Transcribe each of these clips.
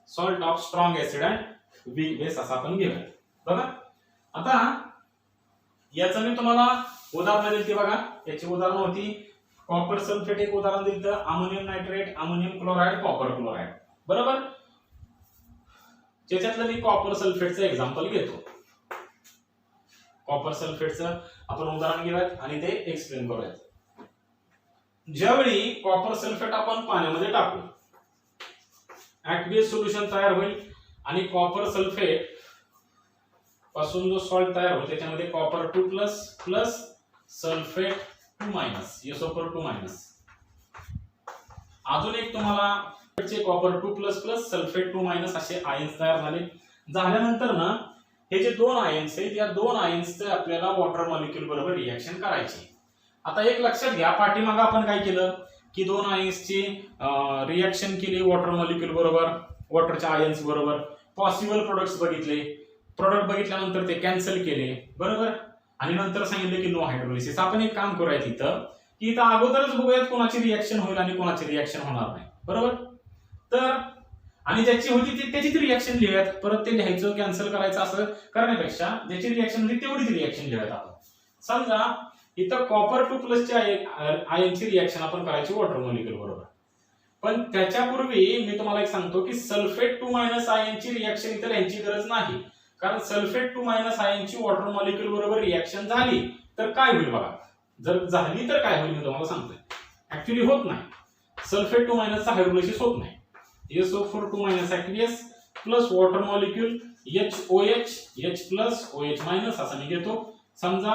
Salt of strong acid and weak base असं आपण घेऊया. बघा आता याचं मी तुम्हाला उदाहरण दिली बघा. याची उदाहरण होती कॉपर सल्फेट एक उदाहरण दिलं, ammonium nitrate, ammonium chloride, copper chloride. बरोबर. त्याच्यातलं मी कॉपर सल्फेटचं एक्झाम्पल घेतो. कॉपर सल्फेटचं आपण उदाहरण घेऊयात आणि ते एक्सप्लेन करूयात. ज्यावेळी कॉपर सल्फेट आपण पाण्यामध्ये टाकू ऍक्वियस सोल्युशन तयार होईल आणि कॉपर सल्फेट पासून जो सॉल्ट तयार होतो त्याच्यामध्ये copper 2 plus plus sulphate 2 minus SO4 2 minus. अजून एक तुम्हाला copper 2 plus plus sulphate 2 minus असे आयन्स तयार झाल्यानंतर ना हे जे दोन आयन्स आहेत या दोन आयन्सचे आपल्याला वॉटर मॉलिक्यूल बरोबर रिएक्शन करायची. आता एक लक्षात घ्या, पाठीमागे आपण काय केलं की दोन आयन्सची रिएक्शन केली वॉटर मॉलिक्यूल बरोबर, वॉटरच्या आयन्स बरोबर, पॉसिबल प्रोडक्ट्स बघितले, प्रोडक्ट बघितल्यानंतर ते कॅन्सल केले. बरोबर. आणि नंतर सांगितलं की नो हायड्रोलिसिस. आपण एक काम करूया तिथं की इथं अगोदरच बघूयात कोणाची रिएक्शन होईल आणि कोणाची रिएक्शन होणार नाही. बरोबर. तर आणि ज्याची होती त्याचीच रिएक्शन लिहूयात. परत ते लिहायचं कॅन्सल करायचं असं करण्यापेक्षा ज्याची रिएक्शन होती तेवढीच रिएक्शन लिहूयात आपण. समजा इथं कॉपर 2 प्लस आयनची रिएक्शन आपण करायची वॉटर मॉलिक्यूल बरोबर. पण त्याच्यापूर्वी मी तुम्हाला एक सांगतो की सल्फेट 2 मायनस आयनची रिएक्शन इथं लिहायची गरज नाही. कारण सल्फेट 2 मायनस आयनची वॉटर मॉलिक्यूल बरोबर रिएक्शन झाली तर काय होईल बघा. जर झाली तर काय होईल मी तुम्हाला सांगतोय. ऍक्च्युअली होत नाही. सल्फेट 2 मायनसचा हायड्रोलिसिस होत नाही. SO4 2 minus aqueous plus water molecule HOH H plus OH minus असं मी घेतो. समजा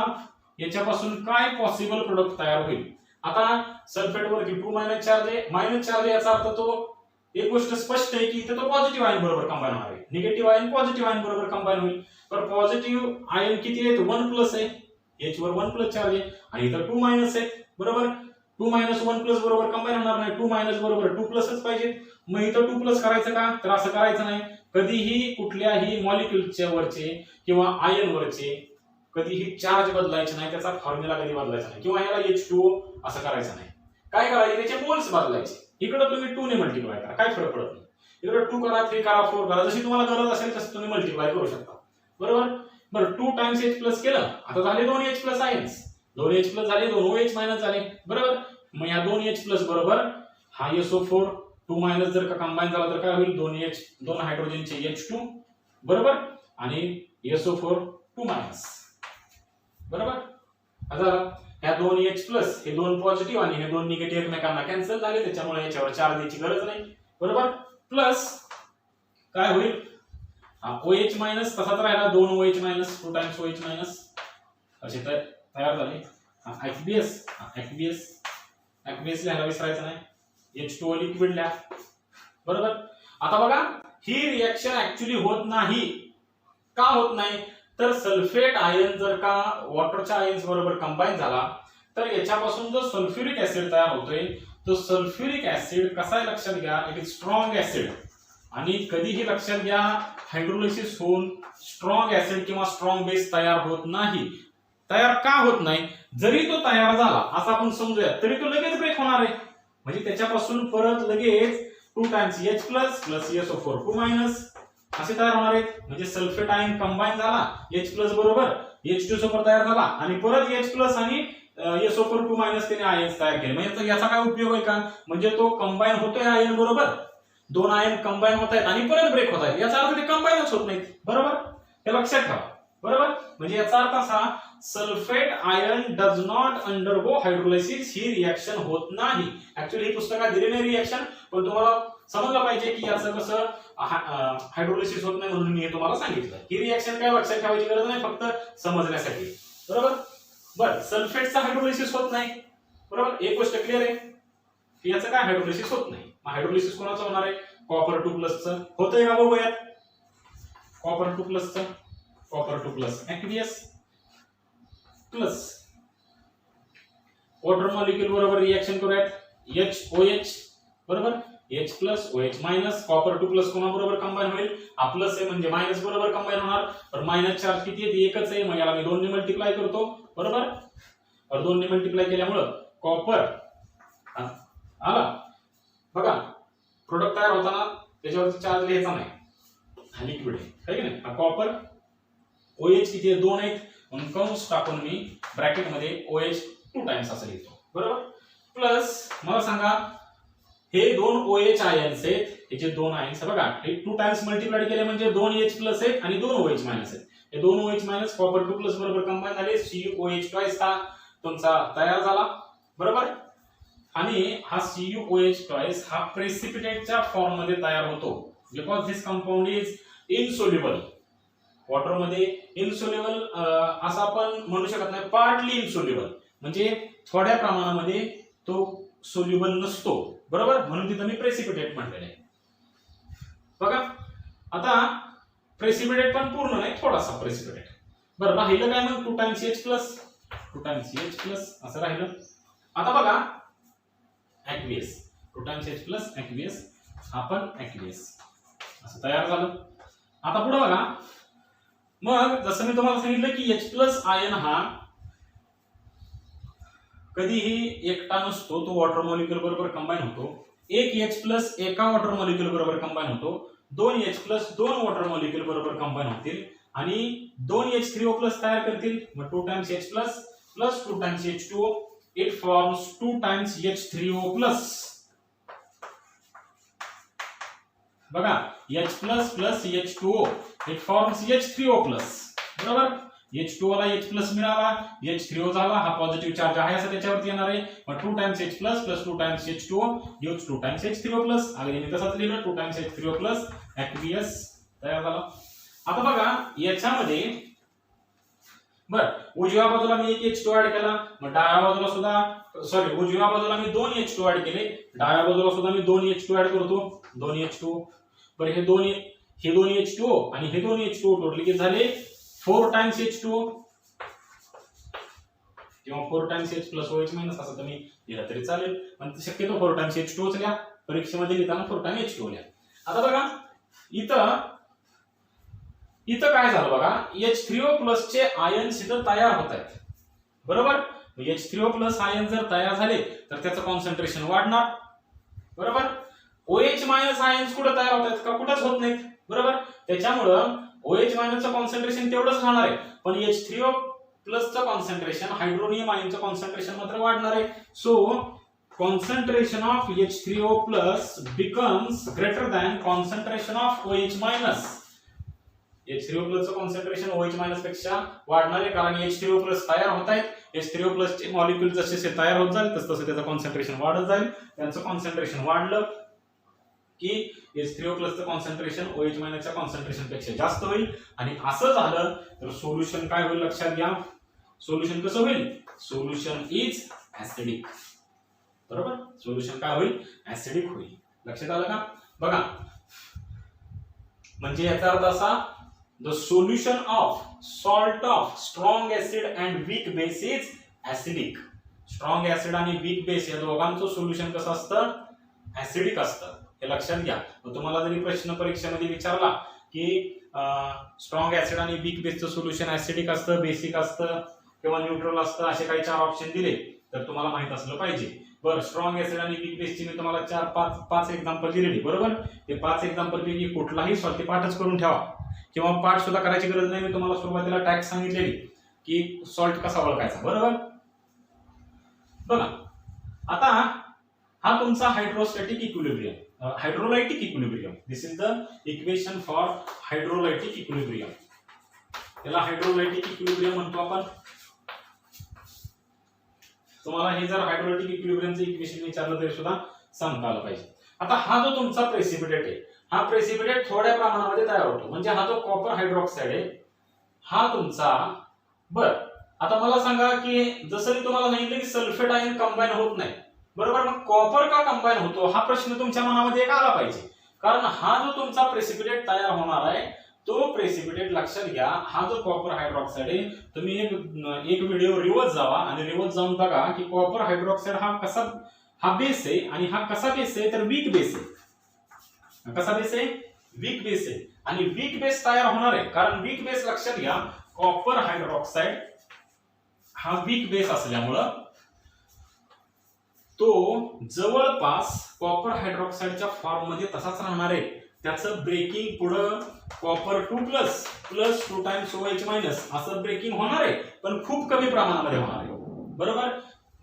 याच्यापासून काय पॉसिबल प्रोडक्ट तयार होईल. आता सल्फेट वरती 2 मायनस चार्ज आहे, मायनस चार्ज याचा अर्थ तो एक गोष्ट स्पष्ट आहे की इथे तो पॉझिटिव्ह आयन बरोबर कंबाईन होणार आहे. निगेटिव्ह आयन पॉझिटिव्ह आयन बरोबर कंबाईन होईल. तर पॉझिटिव्ह आयन किती आहेत 1 प्लस आहे, H वर 1 प्लस चार्ज आहे आणि इथं 2 मायनस आहे. बरोबर. 2 मायनस 1 प्लस बरोबर कंबाईन होणार नाही. 2 मायनस बरोबर 2 प्लसच पाहिजे. मग इथं 2 प्लस करायचं का, तर असं करायचं नाही. कधीही कुठल्याही मॉलिक्यूलच्या वरचे किंवा आयन वरचे कधीही चार्ज बदलायचे नाही, त्याचा फॉर्म्युला कधी बदलायचा नाही किंवा याला H2O असं करायचं नाही. काय करायचे त्याचे मोल्स बदलायचे. इकडे तुम्ही 2 ने मल्टिप्लाय करा, काय फरक पडत नाही. इकडे 2 करा, 3 करा, 4 करा, जशी तुम्हाला गरज असेल तसं तुम्ही मल्टिप्लाय करू शकता. बरोबर. बरं 2 टाइम्स H प्लस केलं, आता झाले 2 H plus ions, 2 H plus झाले, 2 OH मायनस झाले. बरोबर. मग या 2 H प्लस बरोबर हा SO4 2 मायनस जर का कंबाईन झाला तर काय होईल 2 हायड्रोजनचे H2 बरोबर आणि SO4 2 मायनस. बरोबर. आता ह्या 2 H प्लस हे 2 पॉझिटिव्ह आणि हे 2 निगेटिव्ह एकमेकांना कॅन्सल झाले, त्याच्यामुळे याच्यावर चार्ज द्यायची गरज नाही. बरोबर. प्लस काय होईल OH मायनस तसाच राहिला, 2 OH minus 2 times OH minus असे तयार झाले. ऍक्वियस लिहायला विसरायचं नाही. H2O लिक्विड लिहा. बरोबर. आता बघा ही रिएक्शन ऍक्च्युअली होत नाही. का होत नाही, तर सल्फेट आयन जर का वॉटरच्या आयन्स बरोबर कंबाईन झाला तर याच्यापासून जो सल्फ्युरिक ऍसिड तयार होतोय तो सल्फ्युरिक ऍसिड कसा आहे लक्षात घ्या, इट इज स्ट्रॉंग ऍसिड. आणि कधीही लक्षात घ्या हायड्रोलिसिस होऊन स्ट्रॉंग ऍसिड किंवा स्ट्रॉंग बेस तयार होत नाही. तयार का होत नाही, जरी तो तयार झाला असं आपण समजूया तरी तो लगेच ब्रेक होणार आहे. म्हणजे त्याच्यापासून परत लगेच 2 times H plus plus SO4 2 minus असे तयार होणार आहेत. म्हणजे सल्फेट आयन कंबाईन झाला H प्लस बरोबर H2SO4 तयार झाला आणि परत H प्लस आणि SO4 2 मायनस त्याने आयन्स तयार केले. म्हणजे याचा काय उपयोग आहे का, म्हणजे तो कंबाईन होतोय आयन बरोबर, 2 आयन कंबाईन होत आहेत आणि परत ब्रेक होत आहेत. याचा अर्थ ते कंबाईनच होत नाहीत. बरोबर. हे लक्षात ठेवा. बरोबर. म्हणजे याचा अर्थ असा sulphate ion does not undergo hydrolysis, he reaction होत नाही. ऍक्च्युअली ही पुस्तकात दिली नाही रिएक्शन, पण तुम्हाला समजलं पाहिजे की याचं कसं हायड्रोलिसिस होत नाही म्हणून मी हे तुम्हाला सांगितलं. ही रिएक्शन काय लक्षात ठेवायची गरज नाही, फक्त समजण्यासाठी. बरोबर. बरं सल्फेटचा हायड्रोलिसिस होत नाही. बरोबर. एक गोष्ट क्लिअर आहे की याचं काय हायड्रोलिसिस होत नाही. हायड्रोलिसिस कोणाचं होणार आहे, कॉपर 2 प्लसचं होतंय का बघूयात. कॉपर 2 प्लसचं, copper 2 plus aqueous plus water molecule बरोबर रिएक्शन करूयात HOH बरोबर H plus OH minus. Copper 2 plus कोणा बरोबर कंबाईन होईल, हा प्लस आहे म्हणजे मायनस बरोबर कंबाईन होणार. तर मायनस चार्ज किती आहे, एकच आहे, मग याला मी 2 ने मल्टिप्लाय करतो. बरोबर. और 2 ने मल्टिप्लाय केल्यामुळे कॉपर आला. बघा प्रोडक्ट तयार होताना त्याच्यावरती चार्ज लिहायचा नाही, हा लिक्विड आहे की नाही. हा कॉपर OH किती आहे 2 आहेत म्हणून कंस टाकून मी ब्रॅकेट मध्ये OH 2 टाइम्स असं लिहितो बरोबर. प्लस मला सांगा हे 2 OH आयन्स आहेत, हे जे 2 आयन्स बघा हे 2 टाइम्स मल्टिप्लाइड केले म्हणजे 2 H प्लस आहेत आणि 2 OH मायनस आहेत. हे 2 OH मायनस कॉपर 2 प्लस बरोबर कंबाईन झाले CuOH ट्वाइस हा तुमचा तयार झाला बरोबर. आणि हा CuOH ट्वाइस हा प्रेसिपिटेटच्या फॉर्म मध्ये तयार होतो because this compound is insoluble. Water मध्ये इनसोल्युबल असं आपण म्हणू शकत नाही, पार्टली इनसोल्युबल म्हणजे थोड्या प्रमाणामध्ये तो सोल्युबल नसतो बरोबर, म्हणून तिथं मी प्रेसिपिटेट म्हटलेलं आहे. बघा आता प्रेसिपिटेट पण पूर्ण नाही, थोडासा प्रेसिपिटेट. बरं राहिलं काय मग 2 times H plus 2 times H plus असं राहिलं. आता बघा ऍक्वियस 2 टाइम्स H प्लस ऍक्वियस, आपण ऍक्वियस असं तयार झालं. आता पुढे बघा मग जसं मी तुम्हाला सांगितलं की H प्लस आयन हा कधीही एकटा नसतो, तो वॉटर मॉलिक्यूल बरोबर कंबाईन होतो. एक H प्लस एका वॉटर मॉलिक्यूल बरोबर कंबाईन होतो, 2 H प्लस 2 वॉटर मॉलिक्यूल बरोबर कंबाईन होतील आणि 2 H3O प्लस तयार करतील. मग 2 times H plus plus 2 times H2O it forms 2 times H3O plus. बघा H plus plus H2O it forms H3O plus बरोबर. H2O ला H प्लस मिळाला, H3O झाला, हा पॉझिटिव्ह चार्ज आहे असं त्याच्यावरती येणार आहे. मग 2 times H plus plus 2 times H2O gives 2 times H3O plus. अगदी मी तसंच लिहिलं 2 टाइम्स H3O प्लस ऍक्वियस तयार झाला. आता बघा याच्यामध्ये बर उजव्या बाजूला मी 1 H2 ऍड केला, मग डाव्या बाजूला सुद्धा सॉरी उजव्या बाजूला मी 2 H2 ऍड केले, डाव्या बाजूला सुद्धा मी 2 H2 ऍड करतो 2 H2. बरं हे 2 H2O आणि हे 2 H2O टोटल किती झाले 4 टाइम्स H2O किंवा 4 times H plus OH minus असं तुम्ही लिहिलं तरी चालेल, पण शक्यतो 4 टाइम्स H2O च लिहा, परीक्षेमध्ये लिहिताना 4 टाइम्स H2O लिहा. आता बघा इथं काय झालं बघा H3O प्लस चे आयन्स इथं तयार होत आहेत बरोबर. H3O प्लस आयन जर तयार झाले तर त्याचं कॉन्सन्ट्रेशन वाढणार बरोबर. OH मायनस आयन्स कुठे तयार होत आहेत का, कुठेच होत नाहीत बरोबर. त्याच्यामुळं OH मायनसचं कॉन्सन्ट्रेशन तेवढंच राहणार आहे, पण H3O प्लसचं कॉन्सन्ट्रेशन हायड्रोनियम आयनचं कॉन्सन्ट्रेशन मात्र वाढणार आहे. So concentration of H3O plus becomes greater than concentration of OH minus. H3O प्लसचं कॉन्सन्ट्रेशन OH मायनस पेक्षा वाढणार आहे कारण H3O प्लस तयार होत आहेत. H3O प्लस चे मॉलिक्यूल जसे तयार होत जाईल तसं त्याचं कॉन्सन्ट्रेशन वाढत जाईल. त्यांचं कॉन्सन्ट्रेशन वाढलं की H3O प्लसचं कॉन्सन्ट्रेशन OH मायनसच्या कॉन्सन्ट्रेशन पेक्षा जास्त होईल आणि असं झालं तर सोल्युशन काय होईल लक्षात घ्या. सोल्युशन कसं होईल, सोल्युशन इज ऍसिडिक बरोबर. सोल्युशन काय होईल ऍसिडिक होईल. लक्षात आलं का. बघा म्हणजे याचा अर्थ असा the solution of salt of strong acid and weak base is acidic. Strong acid आणि वीक बेस या दोघांचं सोल्युशन कसं असतं ऍसिडिक असतं, हे लक्षात घ्या. तुम्हाला जरी प्रश्न परीक्षेमध्ये विचारला की स्ट्रॉंग ऍसिड आणि वीक बेसचं सोल्युशन ऍसिडिक असतं, बेसिक असतं किंवा न्यूट्रल असतं असे काही 4 ऑप्शन दिले तर तुम्हाला माहित असलं पाहिजे. बरं स्ट्रॉंग ऍसिड आणि वीक बेसची मी तुम्हाला 4-5 एक्झाम्पल दिलेली बरोबर. ते 5 एक्झाम्पल पैकी कुठलाही स्वाती पाठच करून ठेवा किंवा पाठ सुद्धा करायची गरज नाही. मी तुम्हाला सुरुवातीला टॅक्स सांगितलेली की सॉल्ट कसा ओळखायचा बरोबर. बघा आता हा तुमचा hydrostatic equilibrium hydrolytic equilibrium. This is the equation for hydrolytic equilibrium. याला हायड्रोलायटिक इक्विलिब्रियम म्हणतो आपण. तुम्हाला हे जर हायड्रोलायटिक इक्विलिब्रियमचं इक्वेशन विचारलं तरी सुद्धा सांगता आलं पाहिजे. आता हा जो तुमचा प्रेसिपिटेट आहे हा प्रेसिपिटेट थोड्या प्रमाणामध्ये तयार होतो म्हणजे हा जो कॉपर हायड्रॉक्साइड आहे हा तुमचा बर. आता मला सांगा की जसं मी तुम्हाला सांगितलं की सल्फेट आयन कंबाईन होत नाही बरोबर, मग कॉपर का कंबाईन होतो हा प्रश्न तुमच्या मनामध्ये एक आला पाहिजे. कारण हा जो तुमचा प्रेसिपिटेट तयार होणार आहे तो प्रेसिपिटेट लक्षात घ्या. हा जो कॉपर हायड्रॉक्साइड आहे तुम्ही एक व्हिडिओ रिवर्स जावा आणि रिवर्स जाऊन बघा की कॉपर हायड्रॉक्साइड हा बेस आहे आणि हा कसा बेस आहे तर वीक बेस आहे. कसा बेस आहे वीक बेस आहे आणि वीक बेस तयार होणार आहे कारण वीक बेस लक्षात घ्या कॉपर हायड्रॉक्साइड हा वीक बेस असल्यामुळं तो जवळपास कॉपर हायड्रॉक्साइडच्या फॉर्म मध्ये तसाच राहणार आहे. त्याचं ब्रेकिंग पुढं copper 2 plus plus 2 times OH minus असं ब्रेकिंग होणार आहे, पण खूप कमी प्रमाणामध्ये होणार आहे. बरोबर.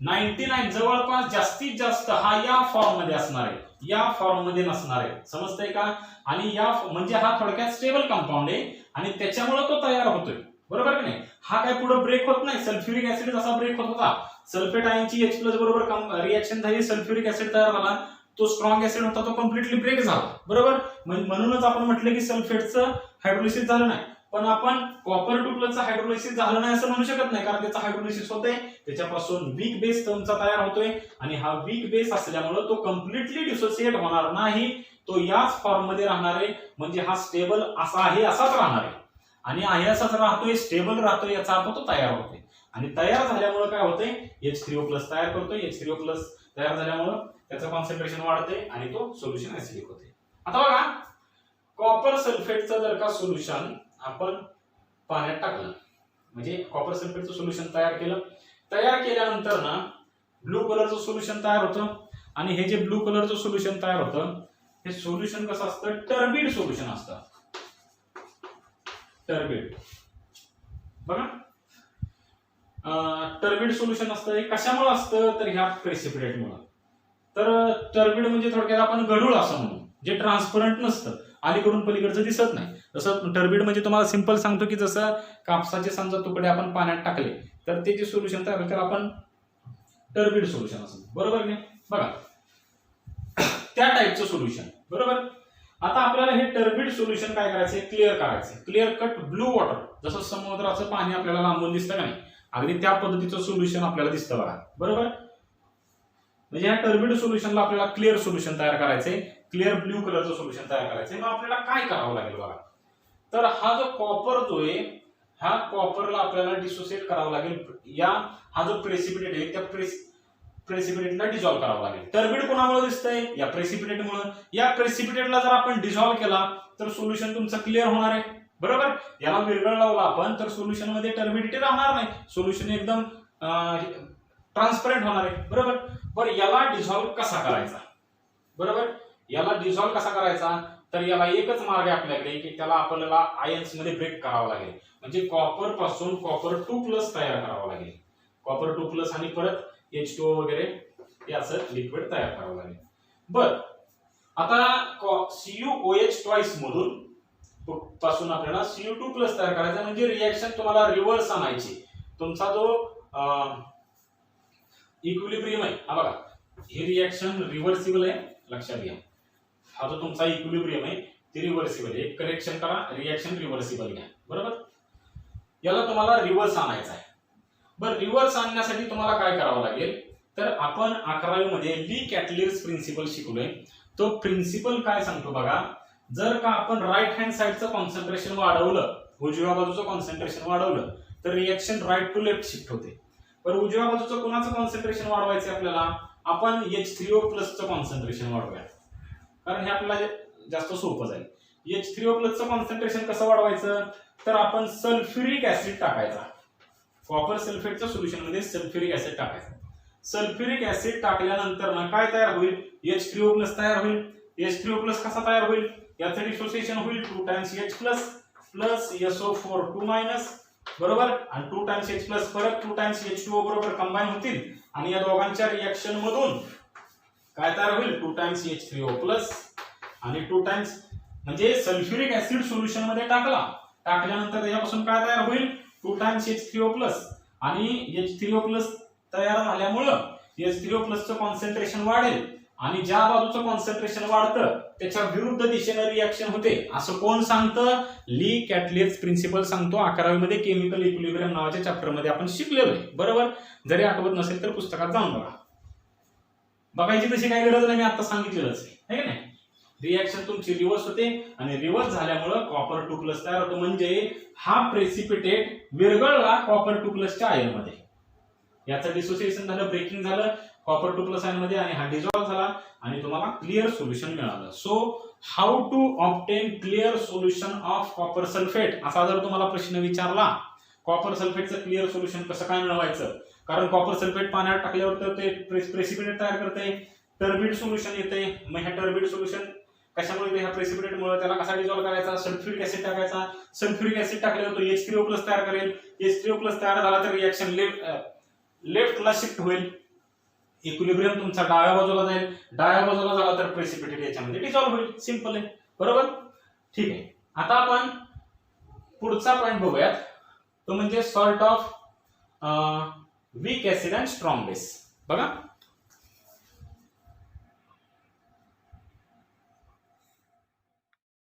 99 जवळपास जास्तीत जास्त हा या फॉर्म मध्ये असणार आहे, या फॉर्म मध्ये नसणार आहे. समजतंय का? आणि या म्हणजे हा थोडक्यात स्टेबल कंपाऊंड आहे आणि त्याच्यामुळे तो तयार होतोय. बरोबर की नाही? हा काय पुढे ब्रेक होत नाही. सल्फ्युरिक ऍसिड जसा ब्रेक होत होता, सल्फेट आयनची H+ बरोबर रिएक्शन झाली, सल्फ्युरिक ऍसिड तयार झाला, तो स्ट्रॉंग ऍसिड होता, तो कम्प्लिटली ब्रेक झाला. बरोबर. म्हणूनच आपण म्हटलं की सल्फेटचं हायड्रोलिसिस झालं नाही. पण आपण कॉपर 2 प्लसचं हायड्रोलिसिस झालं नाही असं म्हणू शकत नाही, कारण त्याचं हायड्रोलिसिस होतंय, त्याच्यापासून वीक बेस तुमचा तयार होतोय आणि हा वीक बेस असल्यामुळे तो कम्प्लिटली डिसोसिएट होणार नाही, तो याच फॉर्म मध्ये राहणार आहे. म्हणजे हा स्टेबल असा आहे असाच राहणार आहे आणि आहे असाच राहतोय, स्टेबल राहतोय, याचा अर्थ तो तयार होतोय. आणि तयार झाल्यामुळे काय होतंय, H3O+ तयार करतोय. H3O+ तयार झाल्यामुळे त्याचं कॉन्सन्ट्रेशन वाढतंय आणि तो सोल्युशन ऍसिडिक होते. आता बघा, कॉपर सल्फेटचं जर का सोल्युशन आपण पाण्यात टाकलं, म्हणजे कॉपर सल्फेटचं सोल्युशन तयार केलं, तयार केल्यानंतर ना ब्लू कलरचं सोल्युशन तयार होतं आणि हे जे ब्लू कलरचं सोल्युशन तयार होतं, हे सोल्युशन कसं असतं, टर्बिड सोल्युशन असतं. टर्बिड बघा, टर्बिड सोल्युशन असतं. हे कशामुळे असतं, तर ह्या प्रेसिपिटेटमुळे. तर टर्बिड म्हणजे थोडक्यात आपण गढूळ असं म्हणू, जे ट्रान्सपरंट नसतं, अलीकडून पलीकडचं दिसत नाही. जसं टर्बिड म्हणजे तुम्हाला सिंपल सांगतो की जसं कापसाचे समजा तुकडे आपण पाण्यात टाकले तर ते जे सोल्युशन तयार होतं आपण टर्बिड सोल्युशन असं. बरोबर नाही? बघा, त्या टाईपचं सोल्युशन. बरोबर. आता आपल्याला हे टर्बिड सोल्युशन काय करायचंय, क्लिअर करायचंय. क्लिअर कट ब्लू वॉटर, जसं समुद्राचं पाणी आपल्याला लांबून दिसतं का नाही, अगदी त्या पद्धतीचं सोल्युशन आपल्याला दिसतं बघा. बरोबर. म्हणजे या टर्बिड सोल्युशनला आपल्याला क्लिअर सोल्युशन तयार करायचंय, क्लिअर ब्ल्यू कलरचं सोल्युशन तयार करायचंय. मग आपल्याला काय करावं लागेल बघा, तर हा जो कॉपर जो आहे, ह्या कॉपरला आपल्याला डिसोसिएट करावं लागेल. हा जो प्रेसिपिटेट आहे त्या प्रेसिपिटेटला डिझॉल्व्ह करावं लागेल. टर्बिड कोणामुळे दिसतंय, या प्रेसिपिटेटमुळे. या प्रेसिपिटेटला जर आपण डिझॉल्व्ह केला तर सोल्युशन तुमचं क्लिअर होणार आहे. बरोबर. याला विरघळ लावला आपण तर सोल्युशन मध्ये टर्बिडिटी राहणार नाही, सोल्युशन एकदम ट्रान्सपरंट होणार आहे. बरोबर. बरं, याला डिझॉल्व्ह कसा करायचा? बरोबर. याला डिझॉल्व्ह कसा करायचा, तर याला एकच मार्ग आहे आपल्याकडे की त्याला आपल्याला आयन्स मध्ये ब्रेक करावं लागेल. म्हणजे कॉपर पासून कॉपर 2+ तयार करावं लागेल. कॉपर 2+ आणि परत H2O वगैरे हे असं लिक्विड तयार करावं लागेल. बर, आता CuOH ट्वाइस मधून पासून आपल्याला Cu2+ तयार करायचा. म्हणजे रिएक्शन तुम्हाला रिव्हर्स आणायची. तुमचा जो इक्विलिब्रियम आहे, हा बघा, ही रिएक्शन रिव्हर्सिबल आहे, लक्षात घ्या. हा जो तुमचा इक्विलिब्रियम आहे ते रिव्हर्सिबल आहे. करेक्शन करा, रिएक्शन रिव्हर्सिबल घ्या. बरोबर. याला तुम्हाला रिव्हर्स आणायचा आहे. बरं, रिव्हर्स आणण्यासाठी तुम्हाला काय करावं लागेल, तर आपण 11वी मध्ये ली कॅटलियर्स प्रिन्सिपल शिकलोय. तो प्रिन्सिपल काय सांगतो बघा, जर का आपण राईट हँड साइडचं कॉन्सन्ट्रेशन वाढवलं, उजव्या बाजूचं कॉन्सन्ट्रेशन वाढवलं तर reaction right to left shift होते. पण उजव्या बाजूचं कोणाचं कॉन्सन्ट्रेशन वाढवायचं आपल्याला, आपण H3O+ चं कॉन्सन्ट्रेशन वाढवूया, कारण हे आपल्याला जास्त सोपं जाईल. H3O+ चं कॉन्सन्ट्रेशन कसं वाढवायचं, तर आपण सल्फ्युरिक ऍसिड टाकायचा. कॉपर सल्फेटच्या सोल्युशन मध्ये सल्फ्युरिक ऍसिड टाकायचं. सल्फ्युरिक ऍसिड टाकल्यानंतर ना काय तयार होईल, H3O+ तयार होईल. H3O+ कसा तयार होईल, याचं डिसोसिएशन होईल 2 टाइम्स H+ प्लस SO4 2-. बरोबर. आणि 2 टाइम्स H+ परत 2 टाइम्स H2O बरोबर कंबाईन होतील आणि या दोघांच्या रिएक्शन मधून काय तयार होईल, 2 टाइम्स H3O+ आणि 2 टाइम्स, म्हणजे सल्फ्युरिक ऍसिड सोल्युशन मध्ये टाकल्यानंतर त्याच्यापासून काय तयार होईल, 2 टाइम्स H3O+ आणि H3O+ तयार झाल्यामुळं H3O+ चं कॉन्सन्ट्रेशन वाढेल आणि ज्या बाजूचं कॉन्सन्ट्रेशन वाढतं त्याच्या विरुद्ध दिशेने रिएक्शन होते, असं कोण सांगतं, ली कॅटलियर्स प्रिन्सिपल सांगतो. 11वी मध्ये केमिकल इक्विलिब्रियम नावाच्या चॅप्टर मध्ये आपण शिकलेलो आहे. बरोबर. जरी आठवत नसेल तर पुस्तकात जाऊन बघा, बघायची तशी काही गरज नाही, मी आता सांगितलेलंच आहे की नाही. रिएक्शन तुमची रिव्हर्स होते आणि रिव्हर्स झाल्यामुळे कॉपर 2+ तयार होतो. म्हणजे हा प्रेसिपिटेट विरघळला कॉपर 2+ च्या आयन मध्ये, याचं डिसोसिएशन झालं, ब्रेकिंग झालं कॉपर 2+ आयन मध्ये आणि हा डिझॉल्व्ह झाला आणि तुम्हाला क्लिअर सोल्युशन मिळालं. So how to obtain clear solution of copper sulphate, असा जर तुम्हाला प्रश्न विचारला, कॉपर सल्फेटचं क्लिअर सोल्युशन कसं काय मिळवायचं, कारण कॉपर सल्फेट पाण्यात टाकल्यावर तर ते प्रेसिपिटेट तयार करते, टर्बिड सोल्युशन येते. मग ह्या टर्बिड सोल्युशन कशामुळे ह्या प्रेसिपिटेटमुळे त्याला कसा डिझॉल्व्ह करायचा, सल्फ्युरिक ऍसिड टाकायचा, सल्फ्युरिक ऍसिड टाकल्यावर तो H3O+ तयार करेल, H3O+ तयार झाला तर रिएक्शन लेफ्टला शिफ्ट होईल, इक्विलिब्रियम तुमचा डाव्या बाजूला जाईल, डाव्या बाजूला झाला तर प्रेसिपिटेट याच्यामध्ये डिझॉल्व्ह होईल, सिंपल आहे बरोबर. ठीक आहे, आता आपण पुढचा पॉइंट बघूयात, तो म्हणजे salt of weak acid and strong base. बघा